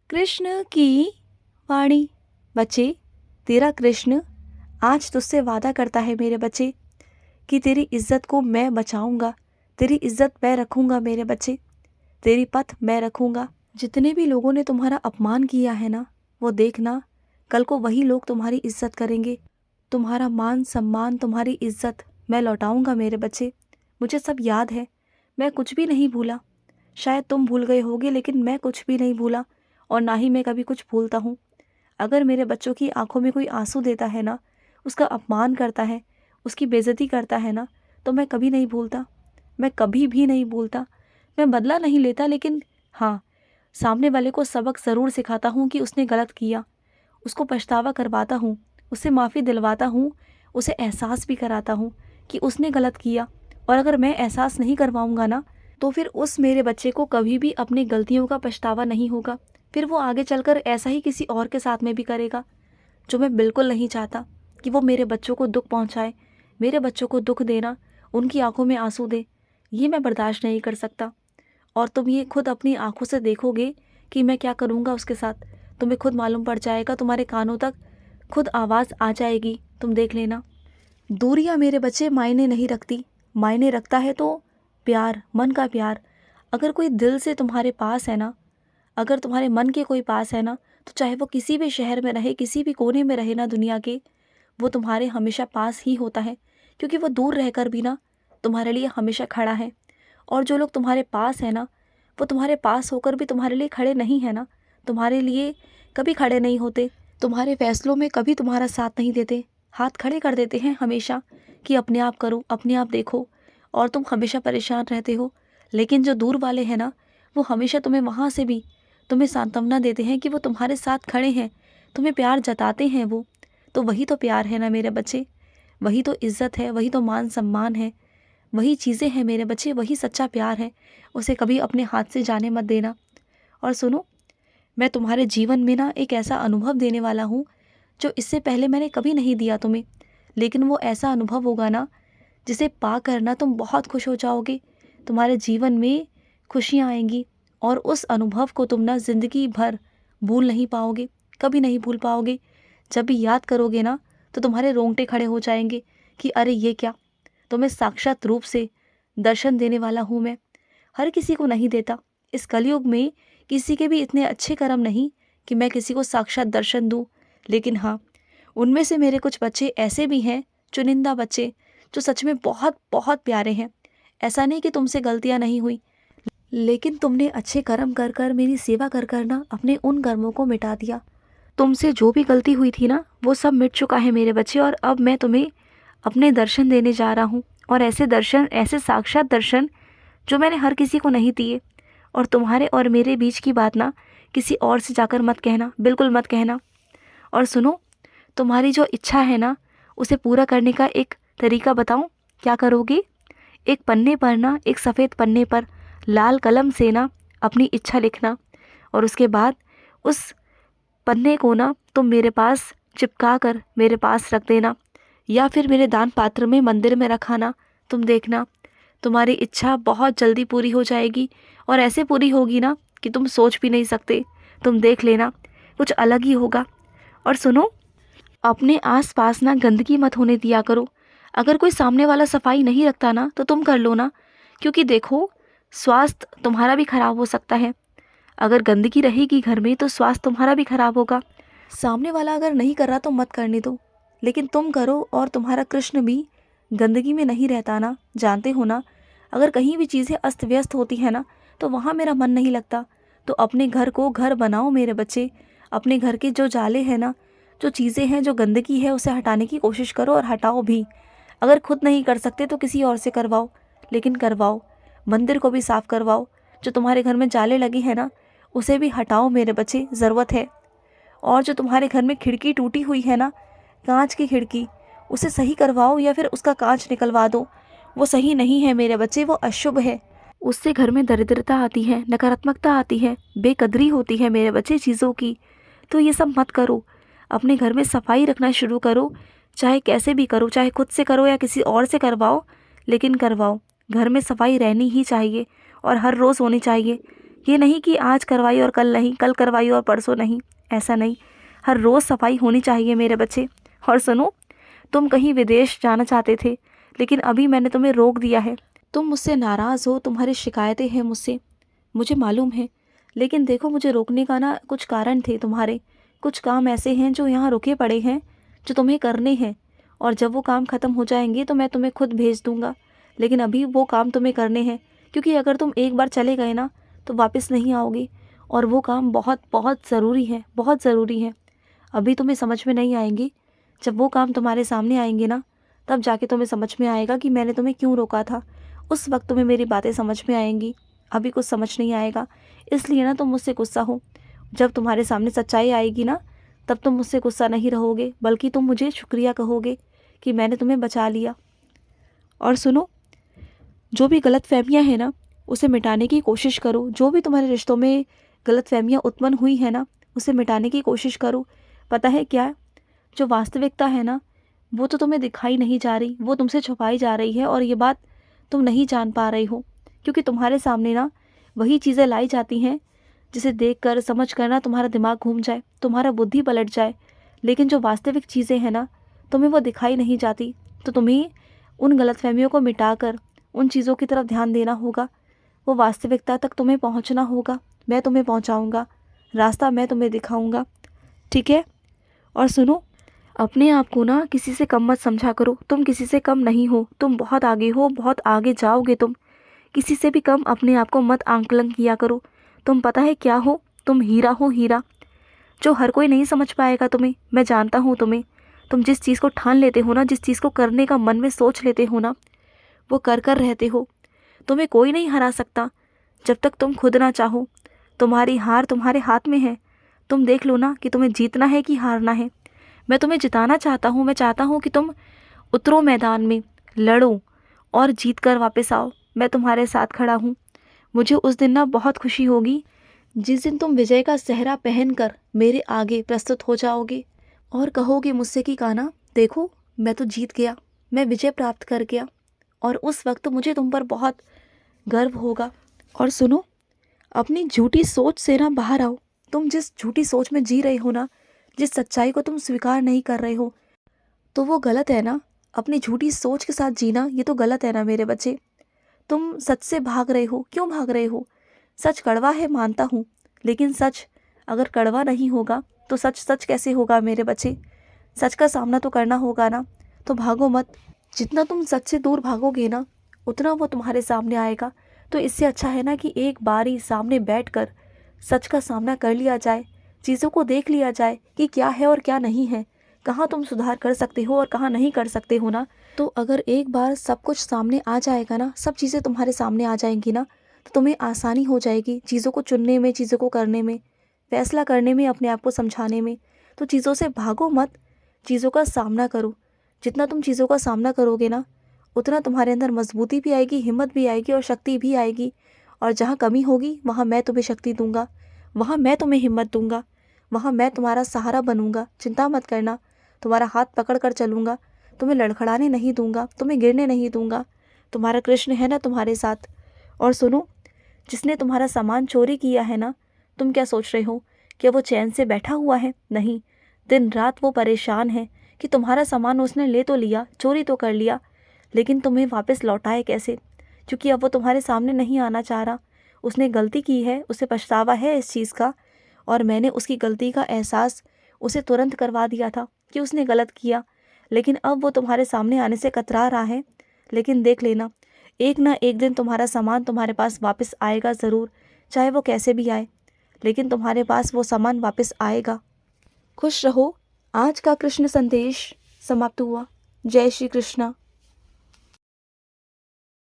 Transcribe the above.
कृष्ण की वाणी। बच्चे, तेरा कृष्ण आज तुझसे वादा करता है मेरे बच्चे कि तेरी इज्जत को मैं बचाऊंगा, तेरी इज्जत मैं रखूंगा मेरे बच्चे, तेरी पथ मैं रखूंगा। जितने भी लोगों ने तुम्हारा अपमान किया है ना, वो देखना कल को वही लोग तुम्हारी इज्जत करेंगे। तुम्हारा मान सम्मान, तुम्हारी इज्जत मैं लौटाऊंगा मेरे बच्चे। मुझे सब याद है, मैं कुछ भी नहीं भूला। शायद तुम भूल गए होगे, लेकिन मैं कुछ भी नहीं भूला और ना ही मैं कभी कुछ भूलता हूँ। अगर मेरे बच्चों की आंखों में कोई आंसू देता है ना, उसका अपमान करता है, उसकी बेइज्जती करता है ना, तो मैं कभी नहीं भूलता, मैं कभी भी नहीं भूलता। मैं बदला नहीं लेता, लेकिन हाँ, सामने वाले को सबक ज़रूर सिखाता हूँ कि उसने गलत किया, उसको पछतावा करवाता हूँ, उससे माफ़ी दिलवाता हूँ, उसे एहसास भी कराता हूँ कि उसने गलत किया। और अगर मैं एहसास नहीं करवाऊँगा ना, तो फिर उस मेरे बच्चे को कभी भी अपनी गलतियों का पछतावा नहीं होगा। फिर वो आगे चलकर ऐसा ही किसी और के साथ में भी करेगा, जो मैं बिल्कुल नहीं चाहता कि वो मेरे बच्चों को दुख पहुंचाए। मेरे बच्चों को दुख देना, उनकी आंखों में आंसू दे, ये मैं बर्दाश्त नहीं कर सकता। और तुम ये खुद अपनी आंखों से देखोगे कि मैं क्या करूँगा उसके साथ। तुम्हें खुद मालूम पड़ जाएगा, तुम्हारे कानों तक खुद आवाज़ आ जाएगी, तुम देख लेना। दूरियां मेरे बच्चे मायने नहीं रखती, मायने रखता है तो प्यार, मन का प्यार। अगर कोई दिल से तुम्हारे पास है ना, अगर तुम्हारे मन के कोई पास है ना, तो चाहे वो किसी भी शहर में रहे, किसी भी कोने में रहे ना दुनिया के, वो तुम्हारे हमेशा पास ही होता है, क्योंकि वो दूर रहकर भी ना तुम्हारे लिए हमेशा खड़ा है। और जो लोग तुम्हारे पास है ना, वो तुम्हारे पास होकर भी तुम्हारे लिए खड़े नहीं है ना, तुम्हारे लिए कभी खड़े नहीं होते, तुम्हारे फैसलों में कभी तुम्हारा साथ नहीं देते, हाथ खड़े कर देते हैं हमेशा कि अपने आप करो, अपने आप देखो, और तुम हमेशा परेशान रहते हो। लेकिन जो दूर वाले हैं ना, वो हमेशा तुम्हें वहाँ से भी तुम्हें सांत्वना देते हैं कि वो तुम्हारे साथ खड़े हैं, तुम्हें प्यार जताते हैं वो। तो वही तो प्यार है ना मेरे बच्चे, वही तो इज़्ज़त है, वही तो मान सम्मान है, वही चीज़ें हैं मेरे बच्चे, वही सच्चा प्यार है। उसे कभी अपने हाथ से जाने मत देना। और सुनो, मैं तुम्हारे जीवन में ना एक ऐसा अनुभव देने वाला हूँ जो इससे पहले मैंने कभी नहीं दिया तुम्हें। लेकिन वो ऐसा अनुभव होगा ना, जिसे पा कर ना तुम बहुत खुश हो जाओगे, तुम्हारे जीवन में खुशियाँ आएंगी। और उस अनुभव को तुम ना ज़िंदगी भर भूल नहीं पाओगे, कभी नहीं भूल पाओगे। जब भी याद करोगे ना, तो तुम्हारे रोंगटे खड़े हो जाएंगे कि अरे ये क्या। तो मैं साक्षात रूप से दर्शन देने वाला हूँ। मैं हर किसी को नहीं देता, इस कलयुग में किसी के भी इतने अच्छे कर्म नहीं कि मैं किसी को साक्षात दर्शन दूँ। लेकिन हाँ, उनमें से मेरे कुछ बच्चे ऐसे भी हैं, चुनिंदा बच्चे, जो सच में बहुत बहुत प्यारे हैं। ऐसा नहीं कि तुमसे गलतियाँ नहीं हुई, लेकिन तुमने अच्छे कर्म कर कर, मेरी सेवा कर कर ना अपने उन कर्मों को मिटा दिया। तुमसे जो भी गलती हुई थी ना, वो सब मिट चुका है मेरे बच्चे। और अब मैं तुम्हें अपने दर्शन देने जा रहा हूँ, और ऐसे दर्शन, ऐसे साक्षात दर्शन जो मैंने हर किसी को नहीं दिए। और तुम्हारे और मेरे बीच की बात ना किसी और से जाकर मत कहना, बिल्कुल मत कहना। और सुनो, तुम्हारी जो इच्छा है ना, उसे पूरा करने का एक तरीका बताऊं? क्या करोगे? एक पन्ने पर ना, एक सफ़ेद पन्ने पर लाल कलम से ना अपनी इच्छा लिखना, और उसके बाद उस पन्ने को ना तुम मेरे पास चिपका कर मेरे पास रख देना, या फिर मेरे दान पात्र में मंदिर में रखाना। तुम देखना, तुम्हारी इच्छा बहुत जल्दी पूरी हो जाएगी, और ऐसे पूरी होगी ना कि तुम सोच भी नहीं सकते। तुम देख लेना, कुछ अलग ही होगा। और सुनो, अपने आसपास ना गंदगी मत होने दिया करो। अगर कोई सामने वाला सफाई नहीं रखता ना, तो तुम कर लो ना, क्योंकि देखो, स्वास्थ्य तुम्हारा भी खराब हो सकता है। अगर गंदगी रहेगी घर में, तो स्वास्थ्य तुम्हारा भी खराब होगा। सामने वाला अगर नहीं कर रहा तो मत करने दो, लेकिन तुम करो। और तुम्हारा कृष्ण भी गंदगी में नहीं रहता ना, जानते हो ना। अगर कहीं भी चीज़ें अस्त व्यस्त होती है ना, तो वहाँ मेरा मन नहीं लगता। तो अपने घर को घर बनाओ मेरे बच्चे। अपने घर के जो जाले हैं ना, जो चीज़ें हैं, जो गंदगी है, उसे हटाने की कोशिश करो, और हटाओ भी। अगर खुद नहीं कर सकते तो किसी और से करवाओ, लेकिन करवाओ। मंदिर को भी साफ करवाओ। जो तुम्हारे घर में जाले लगी है ना, उसे भी हटाओ मेरे बच्चे, ज़रूरत है। और जो तुम्हारे घर में खिड़की टूटी हुई है ना, कांच की खिड़की, उसे सही करवाओ, या फिर उसका कांच निकलवा दो। वो सही नहीं है मेरे बच्चे, वो अशुभ है। उससे घर में दरिद्रता आती है, नकारात्मकता आती है, बेकदरी होती है मेरे बच्चे चीज़ों की। तो ये सब मत करो। अपने घर में सफाई रखना शुरू करो, चाहे कैसे भी करो, चाहे खुद से करो या किसी और से करवाओ, लेकिन करवाओ। घर में सफाई रहनी ही चाहिए, और हर रोज़ होनी चाहिए। ये नहीं कि आज करवाई और कल नहीं, कल करवाई और परसों नहीं, ऐसा नहीं। हर रोज़ सफाई होनी चाहिए मेरे बच्चे। और सुनो, तुम कहीं विदेश जाना चाहते थे, लेकिन अभी मैंने तुम्हें रोक दिया है। तुम मुझसे नाराज़ हो, तुम्हारी शिकायतें हैं मुझसे, मुझे मालूम है। लेकिन देखो, मुझे रोकने का ना कुछ कारण थे तुम्हारे। कुछ काम ऐसे हैं जो यहाँ रुके पड़े हैं, जो तुम्हें करने हैं, और जब वो काम ख़त्म हो जाएंगे तो मैं तुम्हें खुद भेज दूँगा। लेकिन अभी वो काम तुम्हें करने हैं, क्योंकि अगर तुम एक बार चले गए ना तो वापस नहीं आओगे, और वो काम बहुत बहुत ज़रूरी है, बहुत ज़रूरी है। अभी तुम्हें समझ में नहीं आएंगी, जब वो काम तुम्हारे सामने आएंगे ना तब जाके तुम्हें समझ में आएगा कि मैंने तुम्हें क्यों रोका था। उस वक्त तुम्हें मेरी बातें समझ में आएंगी, अभी कुछ समझ नहीं आएगा। इसलिए ना तुम मुझसे गुस्सा हो। जब तुम्हारे सामने सच्चाई आएगी ना तब तुम मुझसे गुस्सा नहीं रहोगे, बल्कि तुम मुझे शुक्रिया कहोगे कि मैंने तुम्हें बचा लिया। और सुनो, जो भी गलतफहमियां हैं ना उसे मिटाने की कोशिश करो। जो भी तुम्हारे रिश्तों में गलतफहमियां उत्पन्न हुई है ना उसे मिटाने की कोशिश करो। पता है क्या, जो वास्तविकता है ना वो तो तुम्हें दिखाई नहीं जा रही, वो तुमसे छुपाई जा रही है, और ये बात तुम नहीं जान पा रही हो, क्योंकि तुम्हारे सामने ना वही चीज़ें लाई जाती हैं जिसे देख कर समझ कर ना तुम्हारा दिमाग घूम जाए, तुम्हारा बुद्धि पलट जाए। लेकिन जो वास्तविक चीज़ें हैं ना तुम्हें वो दिखाई नहीं जाती। तो तुम्हें उन गलतफहमियों को मिटाकर उन चीज़ों की तरफ ध्यान देना होगा। वो वास्तविकता तक तुम्हें पहुंचना होगा। मैं तुम्हें पहुंचाऊंगा, रास्ता मैं तुम्हें दिखाऊंगा, ठीक है? और सुनो, अपने आप को ना किसी से कम मत समझा करो। तुम किसी से कम नहीं हो, तुम बहुत आगे हो, बहुत आगे जाओगे तुम। किसी से भी कम अपने आप को मत आंकलन किया करो। तुम पता है क्या हो, तुम हीरा हो, हीरा, जो हर कोई नहीं समझ पाएगा तुम्हें। मैं जानता हूँ तुम्हें। तुम जिस चीज़ को ठान लेते हो ना, जिस चीज़ को करने का मन में सोच लेते हो ना, वो कर कर रहते हो। तुम्हें कोई नहीं हरा सकता जब तक तुम खुद ना चाहो। तुम्हारी हार तुम्हारे हाथ में है। तुम देख लो ना कि तुम्हें जीतना है कि हारना है। मैं तुम्हें जिताना चाहता हूँ। मैं चाहता हूँ कि तुम उतरो मैदान में, लड़ो और जीत कर वापस आओ। मैं तुम्हारे साथ खड़ा हूँ। मुझे उस दिन ना बहुत खुशी होगी जिस दिन तुम विजय का सेहरा पहनकर मेरे आगे प्रस्तुत हो जाओगे और कहोगे मुझसे कि कान्हा देखो, मैं तो जीत गया, मैं विजय प्राप्त कर गया। और उस वक्त मुझे तुम पर बहुत गर्व होगा। और सुनो, अपनी झूठी सोच से ना बाहर आओ। तुम जिस झूठी सोच में जी रहे हो ना, जिस सच्चाई को तुम स्वीकार नहीं कर रहे हो, तो वो गलत है ना। अपनी झूठी सोच के साथ जीना ये तो गलत है ना मेरे बच्चे। तुम सच से भाग रहे हो। क्यों भाग रहे हो? सच कड़वा है, मानता हूँ, लेकिन सच अगर कड़वा नहीं होगा तो सच सच कैसे होगा मेरे बच्चे? सच का सामना तो करना होगा ना। तो भागो मत। जितना तुम सच से दूर भागोगे ना उतना वो तुम्हारे सामने आएगा। तो इससे अच्छा है ना कि एक बार ही सामने बैठकर सच का सामना कर लिया जाए, चीज़ों को देख लिया जाए कि क्या है और क्या नहीं है, कहाँ तुम सुधार कर सकते हो और कहाँ नहीं कर सकते हो ना। तो अगर एक बार सब कुछ सामने आ जाएगा ना, सब चीज़ें तुम्हारे सामने आ जाएंगी ना, तो तुम्हें आसानी हो जाएगी चीज़ों को चुनने में, चीज़ों को करने में, फैसला करने में, अपने आप को समझाने में। तो चीज़ों से भागो मत, चीज़ों का सामना करो। जितना तुम चीज़ों का सामना करोगे ना उतना तुम्हारे अंदर मजबूती भी आएगी, हिम्मत भी आएगी और शक्ति भी आएगी। और जहाँ कमी होगी वहाँ मैं तुम्हें शक्ति दूंगा, वहाँ मैं तुम्हें हिम्मत दूंगा, वहाँ मैं तुम्हारा सहारा बनूंगा। चिंता मत करना, तुम्हारा हाथ पकड़ कर चलूँगा, तुम्हें लड़खड़ाने नहीं दूंगा, तुम्हें गिरने नहीं दूंगा। तुम्हारा कृष्ण है ना तुम्हारे साथ। और सुनो, जिसने तुम्हारा सामान चोरी किया है ना, तुम क्या सोच रहे हो कि वो चैन से बैठा हुआ है? नहीं, दिन रात वो परेशान है कि तुम्हारा सामान उसने ले तो लिया, चोरी तो कर लिया, लेकिन तुम्हें वापस लौटाए कैसे? क्योंकि अब वो तुम्हारे सामने नहीं आना चाह रहा। उसने गलती की है, उसे पछतावा है इस चीज़ का, और मैंने उसकी गलती का एहसास उसे तुरंत करवा दिया था कि उसने गलत किया। लेकिन अब वो तुम्हारे सामने आने से कतरा रहा है। लेकिन देख लेना, एक ना एक दिन तुम्हारा सामान तुम्हारे पास वापस आएगा ज़रूर, चाहे वो कैसे भी आए, लेकिन तुम्हारे पास वो सामान वापस आएगा। खुश रहो। आज का कृष्ण संदेश समाप्त हुआ। जय श्री कृष्णा।